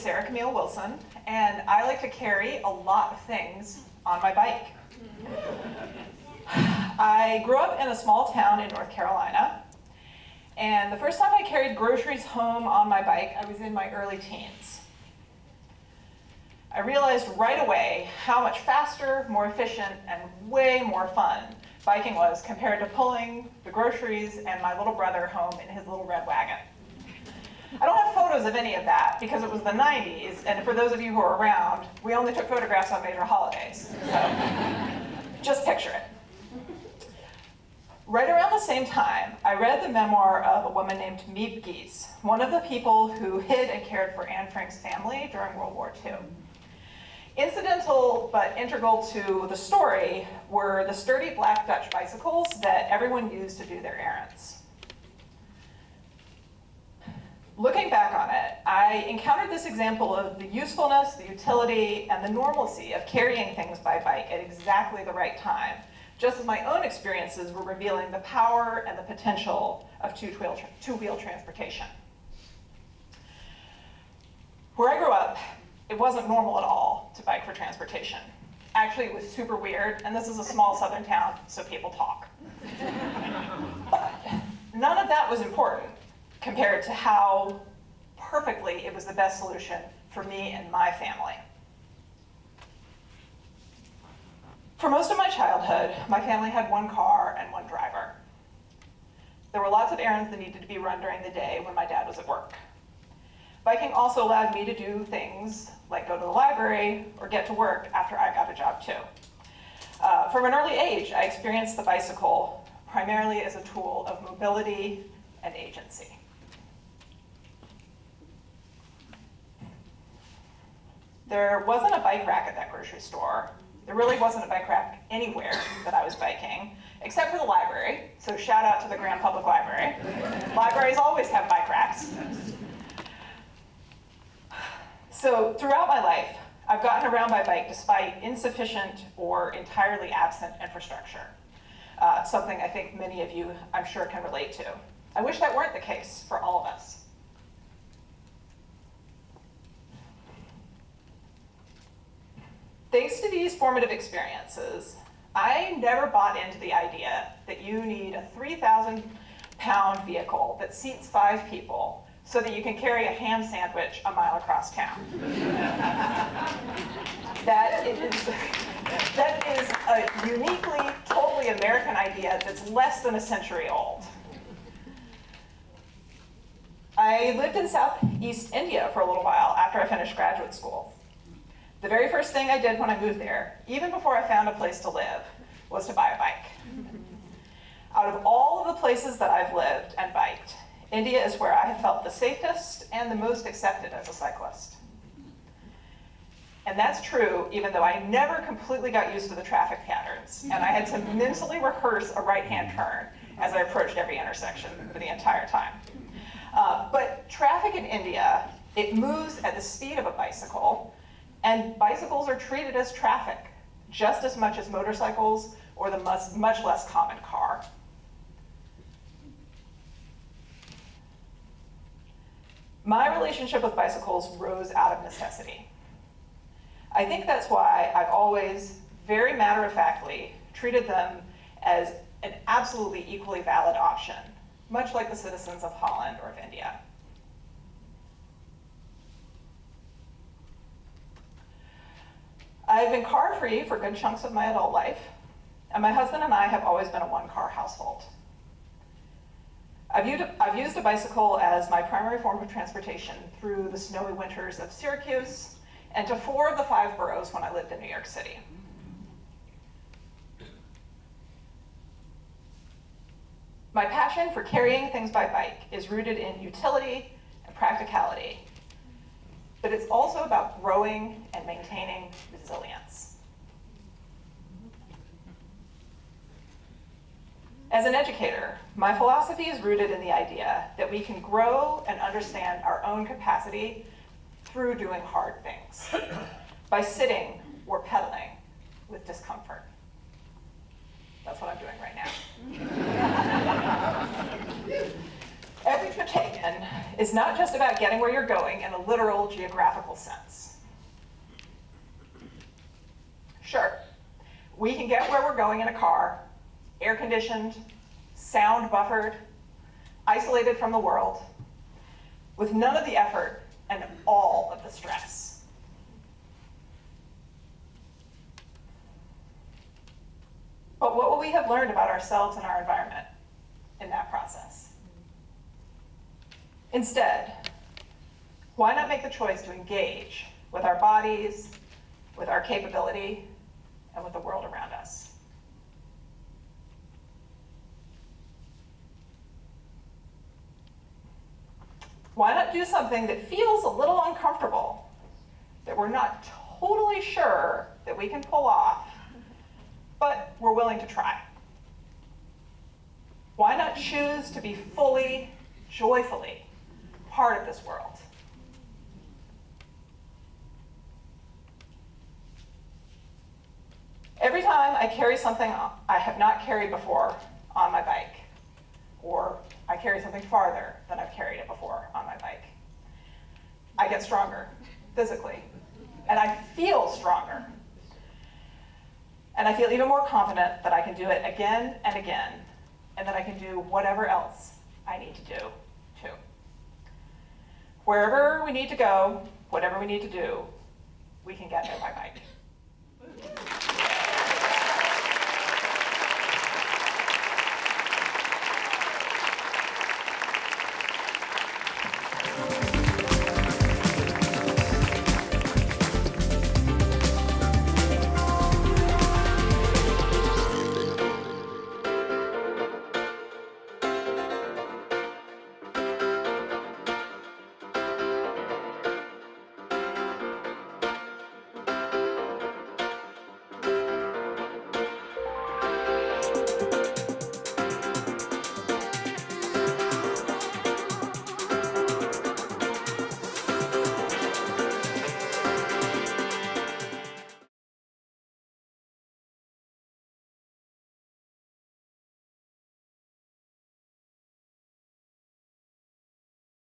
Sarah Camille Wilson, and I like to carry a lot of things on my bike. I grew up in a small town in North Carolina, and the first time I carried groceries home on my bike, I was in my early teens. I realized right away how much faster, more efficient, and way more fun biking was compared to pulling the groceries and my little brother home in his little red wagon. I don't have photos of any of that because it was the 90s, and for those of you who are around, we only took photographs on major holidays. So just picture it. Right around the same time, I read the memoir of a woman named Miep Gies, one of the people who hid and cared for Anne Frank's family during World War II. Incidental but integral to the story were the sturdy black Dutch bicycles that everyone used to do their errands. Looking back on it, I encountered this example of the usefulness, the utility, and the normalcy of carrying things by bike at exactly the right time, just as my own experiences were revealing the power and the potential of two-wheel transportation. Where I grew up, it wasn't normal at all to bike for transportation. Actually, it was super weird, and this is a small southern town, so people talk. But none of that was important compared to how perfectly it was the best solution for me and my family. For most of my childhood, my family had one car and one driver. There were lots of errands that needed to be run during the day when my dad was at work. Biking also allowed me to do things like go to the library or get to work after I got a job too. From an early age, I experienced the bicycle primarily as a tool of mobility and agency. There wasn't a bike rack at that grocery store. There really wasn't a bike rack anywhere that I was biking, except for the library. So shout out to the Grand Public Library. Libraries always have bike racks. So throughout my life, I've gotten around by bike despite insufficient or entirely absent infrastructure. Something I think many of you, I'm sure, can relate to. I wish that weren't the case for all of us. Thanks to these formative experiences, I never bought into the idea that you need a 3,000-pound vehicle that seats 5 people so that you can carry a ham sandwich a mile across town. That is a uniquely, totally American idea that's less than a century old. I lived in Southeast India for a little while after I finished graduate school. The very first thing I did when I moved there, even before I found a place to live, was to buy a bike. Out of all of the places that I've lived and biked, India is where I have felt the safest and the most accepted as a cyclist. And that's true even though I never completely got used to the traffic patterns, and I had to mentally rehearse a right-hand turn as I approached every intersection for the entire time. But traffic in India, it moves at the speed of a bicycle, and bicycles are treated as traffic, just as much as motorcycles or the much less common car. My relationship with bicycles rose out of necessity. I think that's why I've always, very matter-of-factly, treated them as an absolutely equally valid option, much like the citizens of Holland or of India. I've been car-free for good chunks of my adult life, and my husband and I have always been a one-car household. I've used a bicycle as my primary form of transportation through the snowy winters of Syracuse and to 4 of the 5 boroughs when I lived in New York City. My passion for carrying things by bike is rooted in utility and practicality, but it's also about growing and maintaining resilience. As an educator, my philosophy is rooted in the idea that we can grow and understand our own capacity through doing hard things, by sitting or pedaling with discomfort. That's what I'm doing right now. Every approach we've taken is not just about getting where you're going in a literal geographical sense. Sure, we can get where we're going in a car, air-conditioned, sound buffered, isolated from the world, with none of the effort and all of the stress. But what will we have learned about ourselves and our environment in that process? Instead, why not make the choice to engage with our bodies, with our capability, and with the world around us? Why not do something that feels a little uncomfortable, that we're not totally sure that we can pull off, but we're willing to try? Why not choose to be fully, joyfully part of this world? Every time I carry something I have not carried before on my bike, or I carry something farther than I've carried it before on my bike, I get stronger physically, and I feel stronger. And I feel even more confident that I can do it again and again, and that I can do whatever else I need to do, too. Wherever we need to go, whatever we need to do, we can get there by bike.